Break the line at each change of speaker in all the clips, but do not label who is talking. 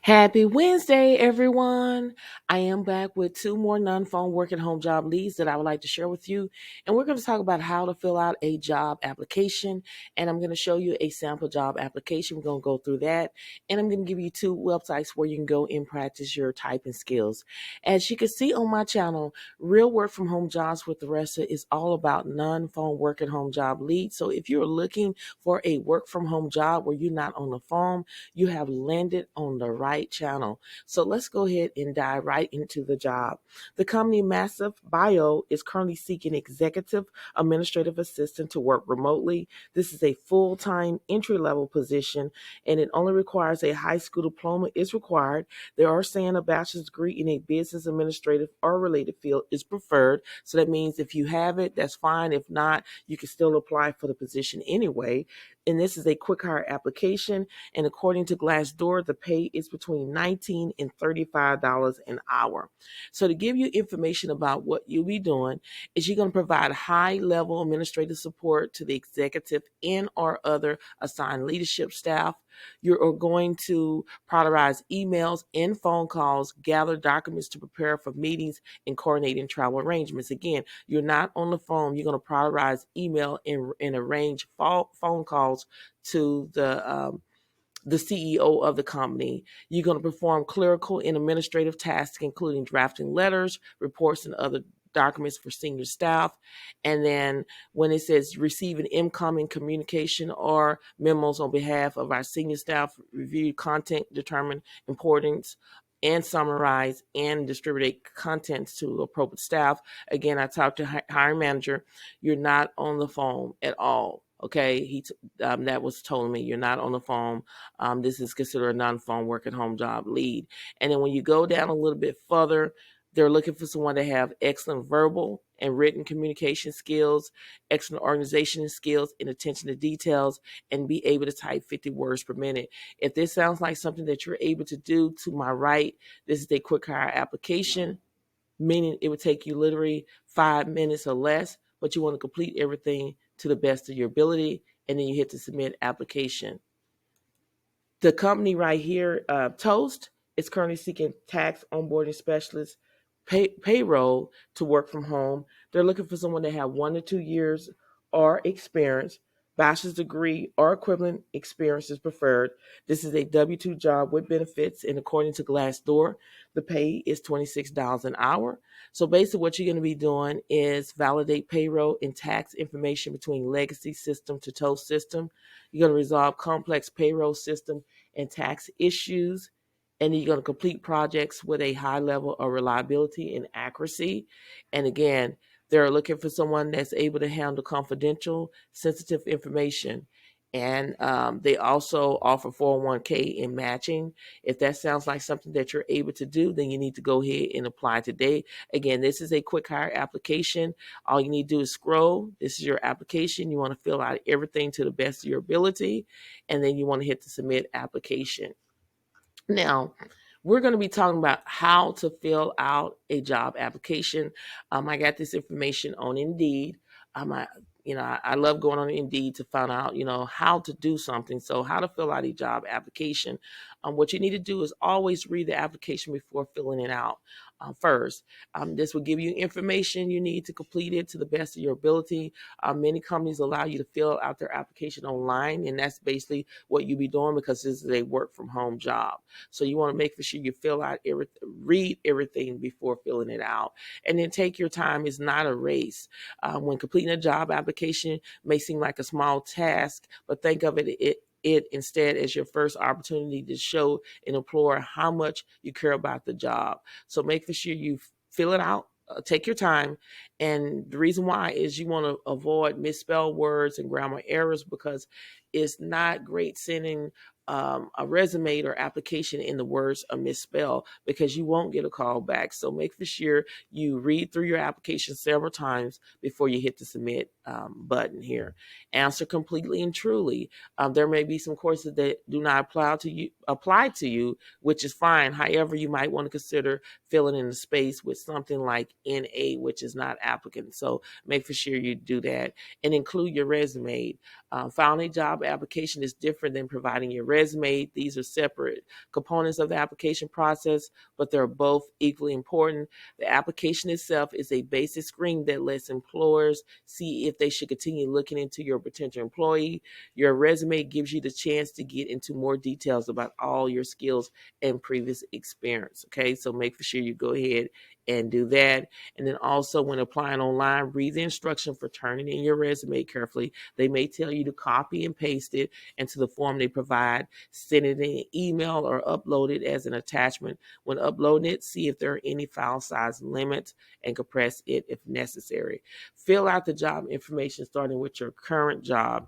Happy Wednesday, everyone. I am back with two more non-phone work at home job leads that I would like to share with you. And we're going to talk about how to fill out a job application. And I'm going to show you a sample job application. We're going to go through that. And I'm going to give you two websites where you can go and practice your typing skills. As you can see on my channel, Real Work From Home Jobs with Thressa is all about non-phone work at home job leads. So if you're looking for a work from home job where you're not on the phone, you have landed on the right channel. So let's go ahead and dive right into the job. The company Massive Bio is currently seeking executive administrative assistant to work remotely. This is a full-time entry-level position, and it only requires a high school diploma is required. They are saying a bachelor's degree in a business administrative or related field is preferred. So that means if you have it, that's fine. If not, you can still apply for the position anyway. And this is a quick hire application. And according to Glassdoor, the pay is between $19 and $35 an hour. So to give you information about what you'll be doing is you're going to provide high-level administrative support to the executive and or other assigned leadership staff. You're going to prioritize emails and phone calls, gather documents to prepare for meetings, and coordinating travel arrangements. Again, you're not on the phone. You're going to prioritize email and arrange phone calls to the CEO of the company. You're going to perform clerical and administrative tasks, including drafting letters, reports, and other documents for senior staff. And then when it says receiving incoming communication or memos on behalf of our senior staff, review content, determine importance, and summarize and distribute contents to appropriate staff. Again, I talked to hiring manager. You're not on the phone at all. Okay, that was told me you're not on the phone. This is considered a non-phone work at home job lead. And then when you go down a little bit further, they're looking for someone to have excellent verbal and written communication skills, excellent organization skills, and attention to details, and be able to type 50 words per minute. If this sounds like something that you're able to do, to my right, this is a quick hire application, meaning it would take you literally 5 minutes or less, but you want to complete everything to the best of your ability, and then you hit the submit application. The company right here, Toast, is currently seeking tax onboarding specialist payroll to work from home. They're looking for someone to have 1 to 2 years or experience. Bachelor's degree or equivalent experience is preferred. This is a W-2 job with benefits, and according to Glassdoor, the pay is $26 an hour. So basically what you're going to be doing is validate payroll and tax information between legacy system to Toast system. You're going to resolve complex payroll system and tax issues, and you're going to complete projects with a high level of reliability and accuracy. And again, they're looking for someone that's able to handle confidential, sensitive information. And they also offer 401k in matching. If that sounds like something that you're able to do, then you need to go ahead and apply today. Again, this is a quick hire application. All you need to do is scroll. This is your application. You want to fill out everything to the best of your ability, and then you want to hit the submit application. Now, we're going to be talking about how to fill out a job application. I got this information on Indeed. I love going on Indeed to find out, how to do something. So how to fill out a job application. What you need to do is always read the application before filling it out first. This will give you information you need to complete it to the best of your ability. Many companies allow you to fill out their application online, and that's basically what you'll be doing because this is a work from home job. So you want to make sure you fill out read everything before filling it out, and then take your time. It's not a race. When completing a job application may seem like a small task, but think of it instead as your first opportunity to show an employer how much you care about the job. So make sure you fill it out. Take your time. And the reason why is you want to avoid misspelled words and grammar errors, because it's not great sending a resume or application in the words are misspelled, because you won't get a call back. So make sure you read through your application several times before you hit the submit button here. Answer completely and truly. There may be some courses that do not apply to you, which is fine. However, you might want to consider filling in the space with something like NA, which is not applicant. So make sure you do that and include your resume. Filing a job application is different than providing your resume. resume. These are separate components of the application process, but they're both equally important. The application itself is a basic screen that lets employers see if they should continue looking into your potential employee. Your resume gives you the chance to get into more details about all your skills and previous experience. Okay, so make sure you go ahead and do that. And then also, when applying online, read the instruction for turning in your resume carefully. They may tell you to copy and paste it into the form they provide, send it in an email, or upload it as an attachment. When uploading it, see if there are any file size limits and compress it if necessary. Fill out the job information starting with your current job.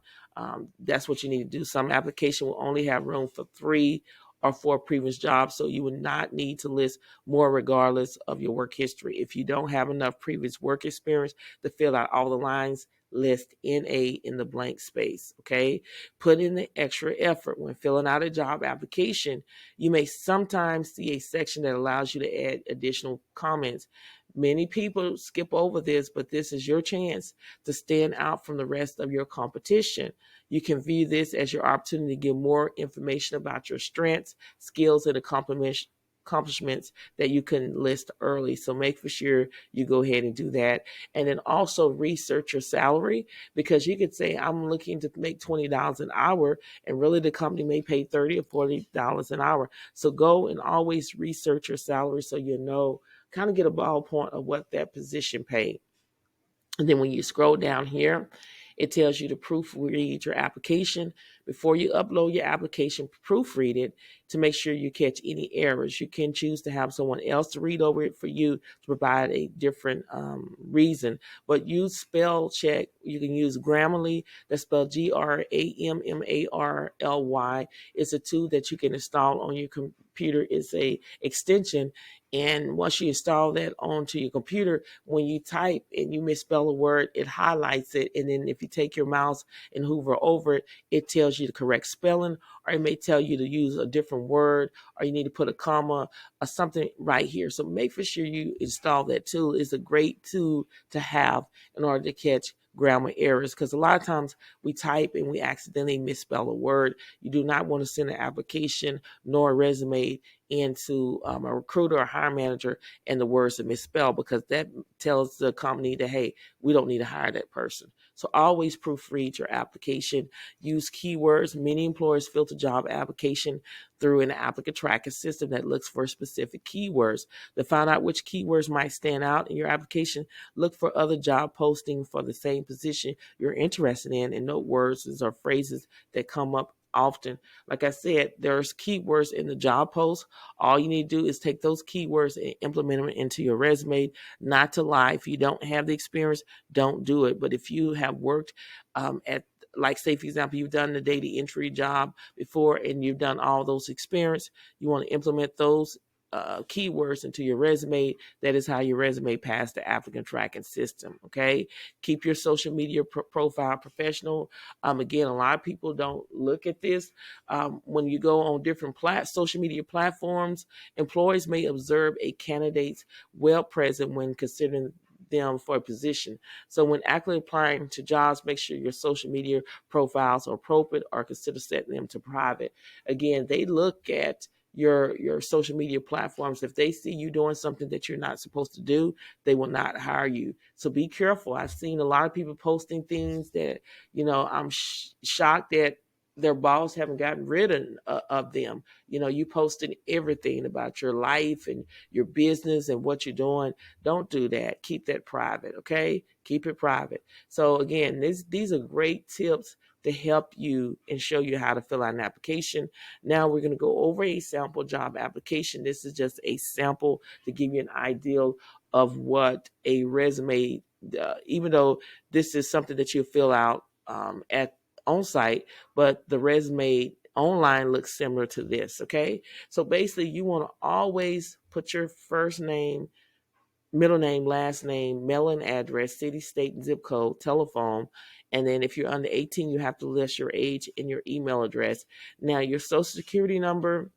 That's what you need to do. Some application will only have room for 3 or 4 previous jobs, so you would not need to list more regardless of your work history. If you don't have enough previous work experience to fill out all the lines, list NA in the blank space, okay? Put in the extra effort. When filling out a job application, you may sometimes see a section that allows you to add additional comments. Many people skip over this, but this is your chance to stand out from the rest of your competition. You can view this as your opportunity to get more information about your strengths, skills, and accomplishments that you can list early. So make for sure you go ahead and do that. And then also research your salary, because you could say, I'm looking to make $20 an hour, and really the company may pay $30 or $40 an hour. So go and always research your salary so you know, kind of get a ballpoint of what that position paid. And then when you scroll down here, it tells you to proofread your application. Before you upload your application, proofread it to make sure you catch any errors. You can choose to have someone else to read over it for you to provide a different reason. But use spell check. You can use Grammarly. That's spelled Grammarly. It's a tool that you can install on your computer. It's a extension. And once you install that onto your computer, when you type and you misspell a word, it highlights it. And then if you take your mouse and hover over it, it tells you the correct spelling, or it may tell you to use a different word, or you need to put a comma or something right here. So make for sure you install that tool. It's a great tool to have in order to catch grammar errors, because a lot of times we type and we accidentally misspell a word. You do not want to send an application nor a resume into a recruiter or hiring manager and the words are misspelled, because that tells the company that, hey, we don't need to hire that person. So always proofread your application. Use keywords. Many employers filter job application through an applicant tracking system that looks for specific keywords. To find out which keywords might stand out in your application, look for other job postings for the same position you're interested in, and note words or phrases that come up often. Like I said, there's keywords in the job post. All you need to do is take those keywords and implement them into your resume. Not to lie, if you don't have the experience, don't do it. But if you have worked at, like, say, for example, you've done the data entry job before and you've done all those experience, you want to implement those keywords into your resume. That is how your resume passed the applicant tracking system. Okay, keep your social media profile professional. Again, a lot of people don't look at this. When you go on different social media platforms, employees may observe a candidate's web presence when considering them for a position. So when actively applying to jobs, make sure your social media profiles are appropriate, or consider setting them to private. Again, they look at your social media platforms. If they see you doing something that you're not supposed to do, they will not hire you. So be careful. I've seen a lot of people posting things that, I'm shocked that their boss haven't gotten rid of them. You posted everything about your life and your business and what you're doing. Don't do that. Keep that private, okay? Keep it private. So again, these are great tips to help you and show you how to fill out an application. Now we're going to go over a sample job application. This is just a sample to give you an idea of what a resume, even though this is something that you fill out at on site, but the resume online looks similar to this. Okay, so basically you want to always put your first name, middle name, last name, mailing address, city, state, and zip code, telephone. And then if you're under 18, you have to list your age and your email address. Now, your social security number,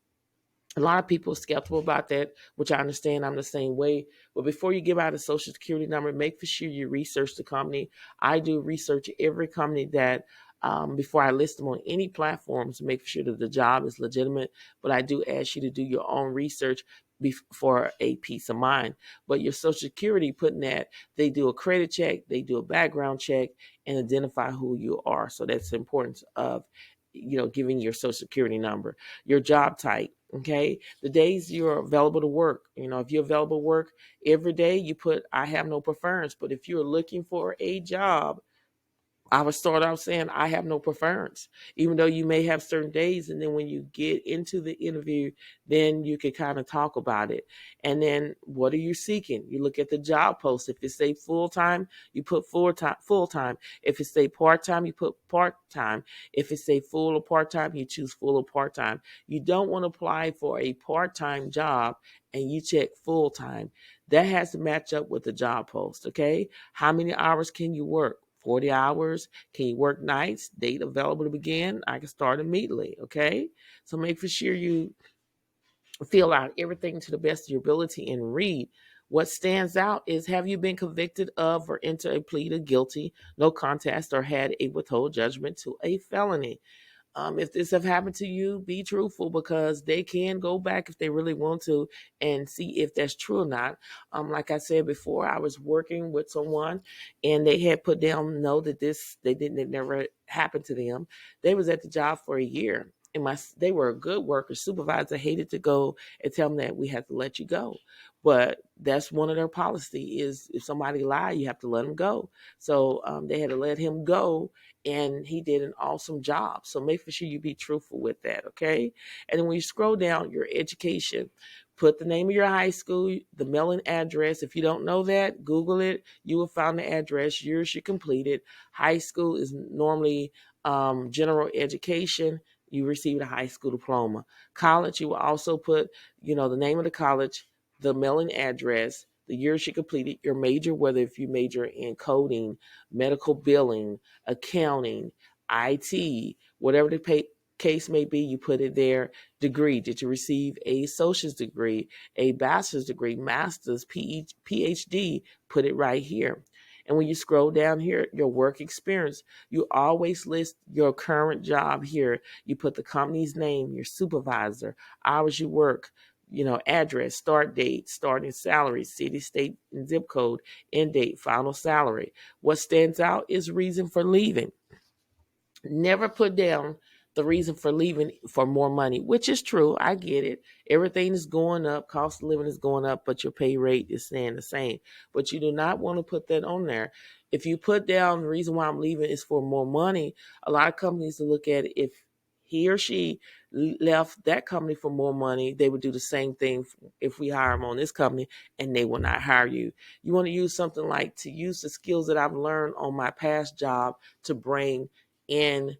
a lot of people are skeptical about that, which I understand. I'm the same way. But before you give out a social security number, make for sure you research the company. I do research every company that before I list them on any platforms, make sure that the job is legitimate. But I do ask you to do your own research for a peace of mind. But your Social Security, putting that, they do a credit check, they do a background check, and identify who you are. So that's the importance of, giving your Social Security number, your job type. Okay, the days you're available to work. If you're available to work every day, you put I have no preference. But if you're looking for a job, I would start out saying I have no preference, even though you may have certain days. And then when you get into the interview, then you can kind of talk about it. And then what are you seeking? You look at the job post. If it say full time, you put full time. Full time. If it say part time, you put part time. If it say full or part time, you choose full or part time. You don't want to apply for a part time job and you check full time. That has to match up with the job post. Okay, how many hours can you work? 40 hours. Can you work nights? Date available to begin? I can start immediately. Okay. So make for sure you fill out everything to the best of your ability and read. What stands out is, have you been convicted of or entered a plea to guilty, no contest, or had a withhold judgment to a felony? If this have happened to you, be truthful, because they can go back if they really want to and see if that's true or not. Like I said before, I was working with someone and they had put down no that it never happened to them. They was at the job for a year. And they were a good worker. Supervisor hated to go and tell them that we had to let you go, but that's one of their policy is if somebody lie, you have to let them go. So they had to let him go, and he did an awesome job. So make sure you be truthful with that, okay? And then when you scroll down, your education, put the name of your high school, the mailing address. If you don't know that, Google it. You will find the address, years you completed. High school is normally general education. You received a high school diploma. College, you will also put, the name of the college, the mailing address, the years you completed, your major, whether if you major in coding, medical billing, accounting, IT, whatever the case may be, you put it there. Degree, did you receive a associate's degree, a bachelor's degree, master's, PhD, put it right here. And when you scroll down here, your work experience, you always list your current job here. You put the company's name, your supervisor, hours you work, address, start date, starting salary, city, state, and zip code, end date, final salary. What stands out is reason for leaving. Never put down the reason for leaving for more money, which is true. I get it. Everything is going up. Cost of living is going up, but your pay rate is staying the same. But you do not want to put that on there. If you put down the reason why I'm leaving is for more money, a lot of companies will look at it. If he or she left that company for more money, they would do the same thing if we hire them on this company, and they will not hire you. You want to use something like, to use the skills that I've learned on my past job to bring in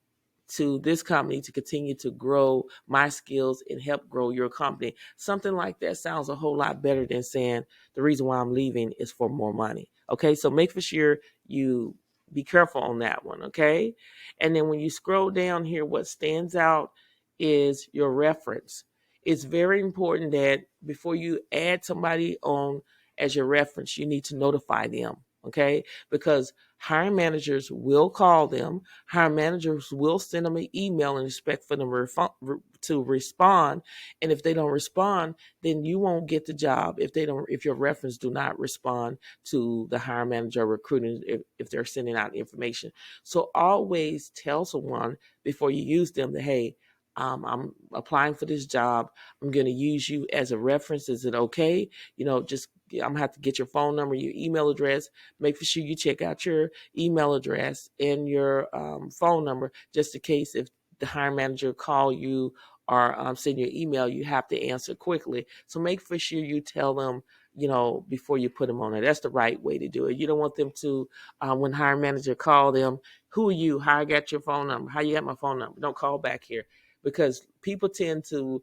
to this company to continue to grow my skills and help grow your company. Something like that sounds a whole lot better than saying the reason why I'm leaving is for more money. Okay, so make for sure you be careful on that one. Okay, and then when you scroll down here, what stands out is your reference. It's very important that before you add somebody on as your reference, you need to notify them. Okay, because hiring managers will call them. Hiring managers will send them an email and expect for them to respond. And if they don't respond, then you won't get the job if your reference do not respond to the hiring manager recruiting, if they're sending out information. So always tell someone before you use them that, hey, I'm applying for this job. I'm going to use you as a reference. Is it okay? Just I'm going to have to get your phone number, your email address. Make sure you check out your email address and your phone number, just in case if the hiring manager call you or send you an email, you have to answer quickly. So make for sure you tell them, before you put them on there. That's the right way to do it. You don't want them to, when hiring manager call them, who are you? How I got your phone number? How you got my phone number? Don't call back here, because people tend to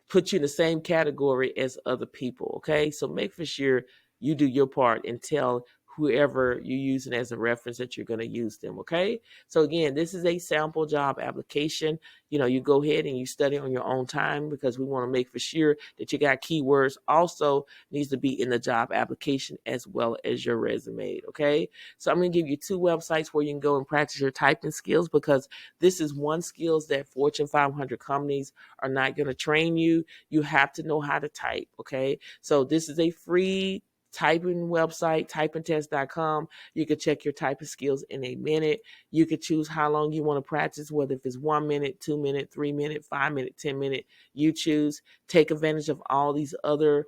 put you in the same category as other people. Okay, so make for sure you do your part and tell whoever you're using as a reference that you're going to use them. Okay. So again, this is a sample job application. You go ahead and you study on your own time, because we want to make for sure that you got keywords also needs to be in the job application as well as your resume. Okay. So I'm going to give you two websites where you can go and practice your typing skills, because this is one skills that Fortune 500 companies are not going to train you. You have to know how to type. Okay. So this is a free typing website, typingtest.com. You can check your typing skills in a minute. You can choose how long you want to practice, whether if it's 1 minute, 2 minute, 3 minute, 5 minute, 10 minute, you choose. Take advantage of all these other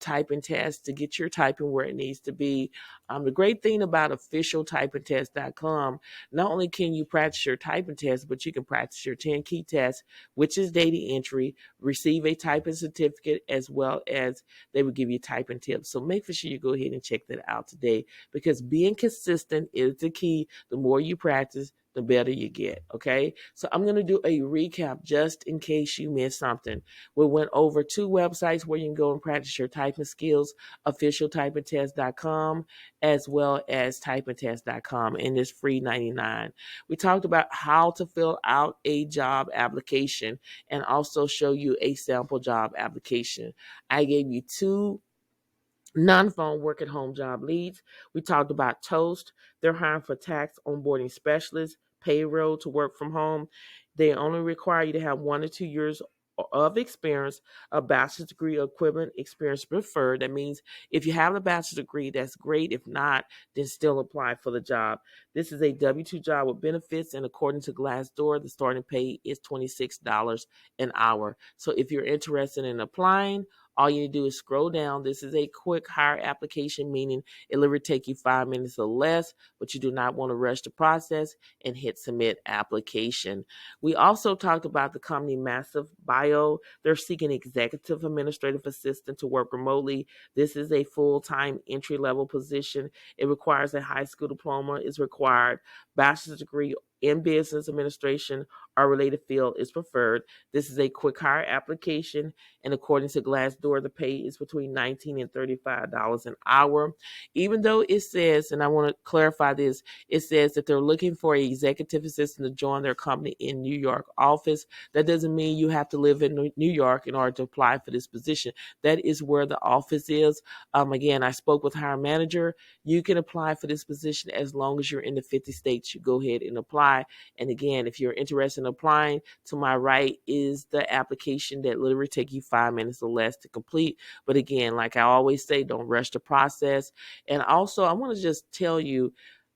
typing tests to get your typing where it needs to be. The great thing about officialtypingtest.com, not only can you practice your typing test, but you can practice your 10 key test, which is data entry, receive a typing certificate, as well as they will give you typing tips. So make sure you go ahead and check that out today, because being consistent is the key. The more you practice, the better you get. Okay. So I'm going to do a recap just in case you missed something. We went over two websites where you can go and practice your typing skills, officialtypingtest.com as well as typingtest.com, and it's free 99. We talked about how to fill out a job application and also show you a sample job application. I gave you two non-phone work at home job leads. We talked about Toast. They're hiring for tax onboarding specialists, payroll to work from home. They only require you to have 1 to 2 years of experience, a bachelor's degree or equivalent experience preferred. That means if you have a bachelor's degree, that's great. If not, then still apply for the job. This is a W-2 job with benefits, and according to Glassdoor, the starting pay is $26 an hour. So if you're interested in applying, all you need to do is scroll down. This is a quick hire application, meaning it'll literally take you 5 minutes or less, but you do not want to rush the process, and hit submit application. We also talked about the company Massive Bio. They're seeking executive administrative assistant to work remotely. This is a full-time entry-level position. It requires a high school diploma is required. Bachelor's degree in business administration or related field is preferred. This is a quick hire application, and according to Glassdoor, the pay is between $19 and $35 an hour. Even though it says, and I want to clarify this, it says that they're looking for an executive assistant to join their company in New York office. That doesn't mean you have to live in New York in order to apply for this position. That is where the office is. Again, I spoke with hiring manager. You can apply for this position as long as you're in the 50 states. You go ahead and apply. And again, if you're interested in applying, to my right is the application that literally take you 5 minutes or less to complete. But again, like I always say, don't rush the process. And also, I want to just tell you,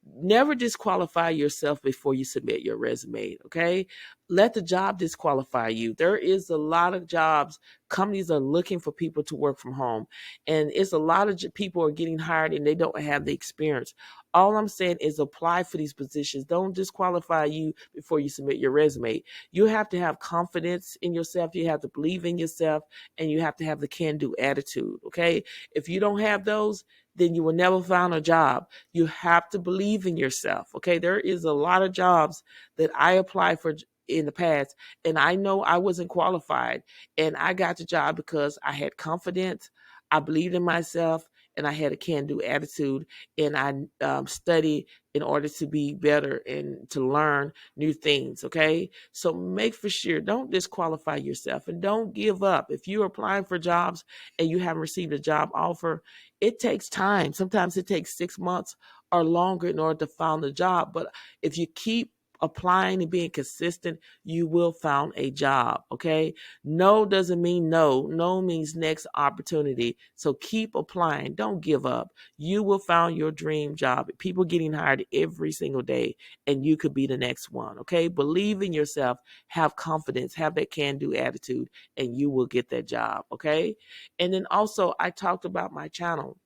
never disqualify yourself before you submit your resume, okay? Let the job disqualify you. There is a lot of jobs. Companies are looking for people to work from home, and it's a lot of people are getting hired and they don't have the experience. All I'm saying is apply for these positions. Don't disqualify you before you submit your resume. You have to have confidence in yourself. You have to believe in yourself, and you have to have the can-do attitude, okay? If you don't have those, then you will never find a job. You have to believe in yourself, okay? There is a lot of jobs that I applied for in the past, and I know I wasn't qualified, and I got the job because I had confidence, I believed in myself, and I had a can-do attitude, and I studied in order to be better and to learn new things, okay? So make for sure, don't disqualify yourself, and don't give up. If you're applying for jobs and you haven't received a job offer, it takes time. Sometimes it takes 6 months or longer in order to find a job. But if you keep applying and being consistent, you will find a job, okay? No doesn't mean no. No means next opportunity. So keep applying. Don't give up. You will find your dream job. People getting hired every single day, and you could be the next one, okay? Believe in yourself. Have confidence. Have that can-do attitude, and you will get that job, okay? And then also, I talked about my channel,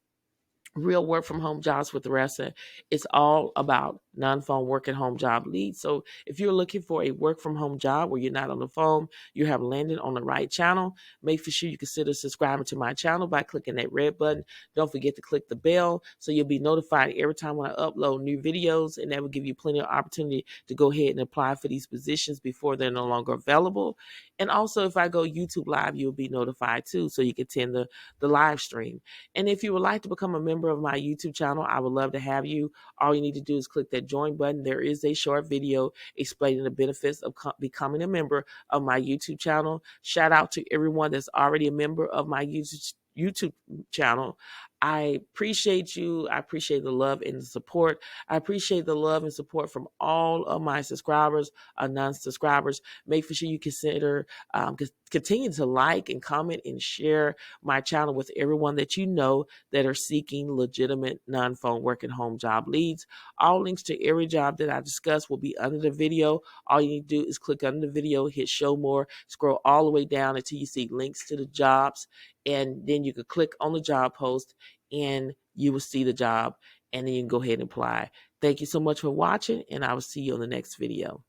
Real Work from Home Jobs with Thressa. It's all about non-phone work at home job leads. So if you're looking for a work from home job where you're not on the phone, you have landed on the right channel. Make sure you consider subscribing to my channel by clicking that red button. Don't forget to click the bell so you'll be notified every time when I upload new videos, and that will give you plenty of opportunity to go ahead and apply for these positions before they're no longer available. And also, if I go YouTube live, you'll be notified too, so you can attend the live stream. And if you would like to become a member member of my YouTube channel, I would love to have you. All you need to do is click that join button. There is a short video explaining the benefits of becoming a member of my YouTube channel. Shout out to everyone that's already a member of my YouTube channel. I appreciate you. I appreciate the love and the support. I appreciate the love and support from all of my subscribers, non-subscribers. Make sure you consider continue to like and comment and share my channel with everyone that you know that are seeking legitimate non-phone work and home job leads. All links to every job that I discuss will be under the video. All you need to do is click under the video, hit show more, scroll all the way down until you see links to the jobs, and then you can click on the job post and you will see the job, and then you can go ahead and apply. Thank you so much for watching, and I will see you on the next video.